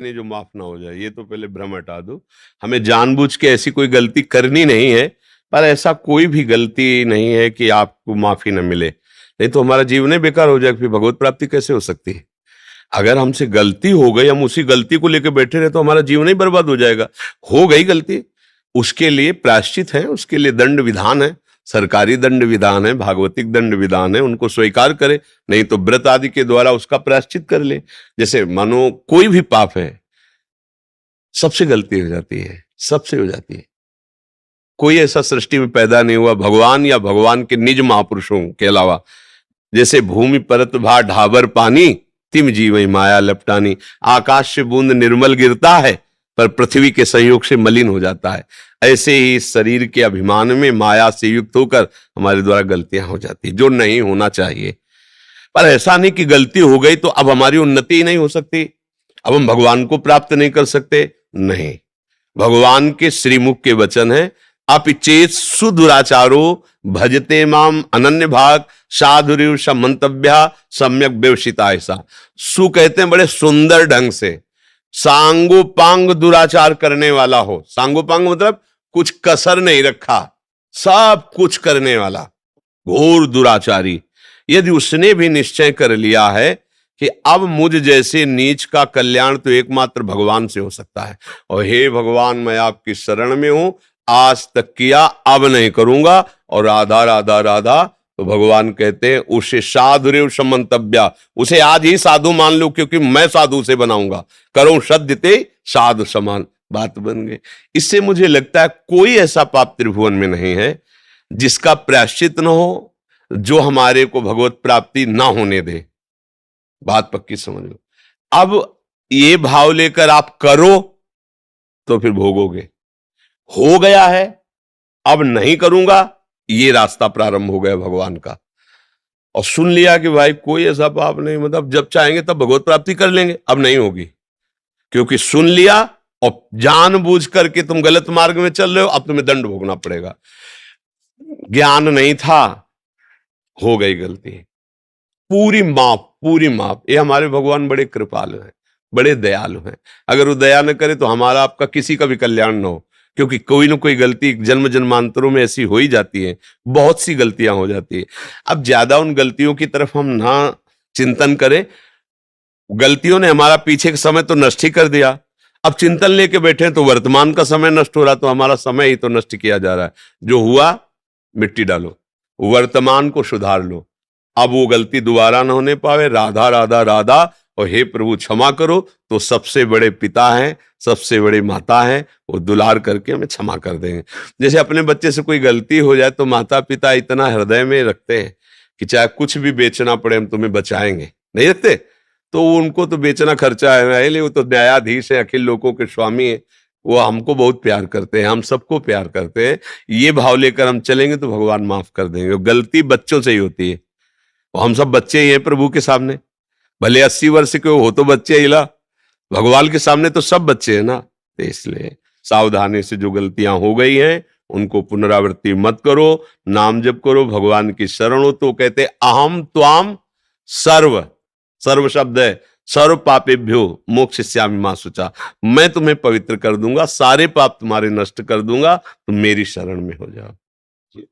नहीं जो माफ ना हो जाए, ये तो पहले भ्रम हटा दो। हमें जानबूझ के ऐसी कोई गलती करनी नहीं है, पर ऐसा कोई भी गलती नहीं है कि आपको माफी न मिले, नहीं तो हमारा जीवन ही बेकार हो जाएगा। फिर भगवत प्राप्ति कैसे हो सकती है? अगर हमसे गलती हो गई, हम उसी गलती को लेकर बैठे रहे तो हमारा जीवन ही बर्बाद हो जाएगा। हो गई गलती, उसके लिए प्रायश्चित है, उसके लिए दंड विधान है, सरकारी दंड विधान है, भागवतिक दंड विधान है, उनको स्वीकार करे, नहीं तो व्रत आदि के द्वारा उसका प्रायश्चित कर ले। जैसे मानो कोई भी पाप है, सबसे गलती हो जाती है, सबसे हो जाती है। कोई ऐसा सृष्टि में पैदा नहीं हुआ भगवान या भगवान के निज महापुरुषों के अलावा, जैसे भूमि परत भा ढाबर पानी, तिम जीवई माया लपटानी। आकाश से बूंद निर्मल गिरता है, पर पृथ्वी के संयोग से मलिन हो जाता है। ऐसे ही शरीर के अभिमान में माया से युक्त होकर हमारे द्वारा गलतियां हो जाती है, जो नहीं होना चाहिए। पर ऐसा नहीं कि गलती हो गई तो अब हमारी उन्नति ही नहीं हो सकती, अब हम भगवान को प्राप्त नहीं कर सकते। नहीं, भगवान के श्रीमुख के वचन है, अपिचेत सुदुराचारो भजते माम अनन्य भाग साधुरिव मंतव्या सम्यक व्यवसिता। ऐसा सु कहते हैं बड़े सुंदर ढंग से, सांगोपांग दुराचार करने वाला हो। सांगोपांग मतलब कुछ कसर नहीं रखा, सब कुछ करने वाला घोर दुराचारी। यदि उसने भी निश्चय कर लिया है कि अब मुझ जैसे नीच का कल्याण तो एकमात्र भगवान से हो सकता है, और हे भगवान मैं आपकी शरण में हूं, आज तक किया अब नहीं करूंगा, और राधा राधा राधा, तो भगवान कहते हैं उसे साधुरेव समंतव्या, उसे आज ही साधु मान लो, क्योंकि मैं साधु से बनाऊंगा, करो सद्यते साधु समान। बात बन गई। इससे मुझे लगता है कोई ऐसा पाप त्रिभुवन में नहीं है जिसका प्रायश्चित न हो, जो हमारे को भगवत प्राप्ति ना होने दे। बात पक्की समझ लो। अब ये भाव लेकर आप करो तो फिर भोगोगे। हो गया है, अब नहीं करूंगा, ये रास्ता प्रारंभ हो गया भगवान का। और सुन लिया कि भाई कोई ऐसा पाप नहीं, मतलब जब चाहेंगे तब भगवत प्राप्ति कर लेंगे, अब नहीं होगी, क्योंकि सुन लिया और जानबूझ करके तुम गलत मार्ग में चल रहे हो, अब तुम्हें दंड भोगना पड़ेगा। ज्ञान नहीं था, हो गई गलती, पूरी माफ, पूरी माफ। ये हमारे भगवान बड़े कृपालु हैं, बड़े दयालु हैं। अगर वो दया न करे तो हमारा आपका किसी का भी कल्याण न हो, क्योंकि कोई ना कोई गलती जन्म जन्मांतरों में ऐसी हो ही जाती है, बहुत सी गलतियां हो जाती है। अब ज्यादा उन गलतियों की तरफ हम ना चिंतन करें, गलतियों ने हमारा पीछे का समय तो नष्ट ही कर दिया, अब चिंतन लेके बैठे तो वर्तमान का समय नष्ट हो रहा, तो हमारा समय ही तो नष्ट किया जा रहा है। जो हुआ मिट्टी डालो, वर्तमान को सुधार लो, अब वो गलती दोबारा न होने पावे। राधा राधा राधा, और हे प्रभु क्षमा करो, तो सबसे बड़े पिता हैं, सबसे बड़े माता हैं, वो दुलार करके हमें क्षमा कर देंगे। जैसे अपने बच्चे से कोई गलती हो जाए तो माता पिता इतना हृदय में रखते हैं कि चाहे कुछ भी बेचना पड़े हम तुम्हें बचाएंगे, नहीं रखते? तो उनको तो बेचना खर्चा है, वो तो न्यायाधीश है, अखिल लोकों के स्वामी है, वो हमको बहुत प्यार करते हैं, हम सबको प्यार करते हैं। ये भाव लेकर हम चलेंगे तो भगवान माफ कर देंगे। गलती बच्चों से ही होती है, हम सब बच्चे ही हैं प्रभु के सामने, भले 80 वर्ष के हो तो बच्चे ही ला, भगवान के सामने तो सब बच्चे हैं ना। तो इसलिए सावधानी से जो गलतियां हो गई हैं उनको पुनरावृत्ति मत करो, नाम जप करो, भगवान की शरण हो। तो कहते अहम त्वाम सर्व, सर्व शब्द है, सर्व पापेभ्यो मोक्षयिष्यामि मा शुचा, मैं तुम्हें पवित्र कर दूंगा, सारे पाप तुम्हारे नष्ट कर दूंगा, तुम मेरी शरण में हो जाओ।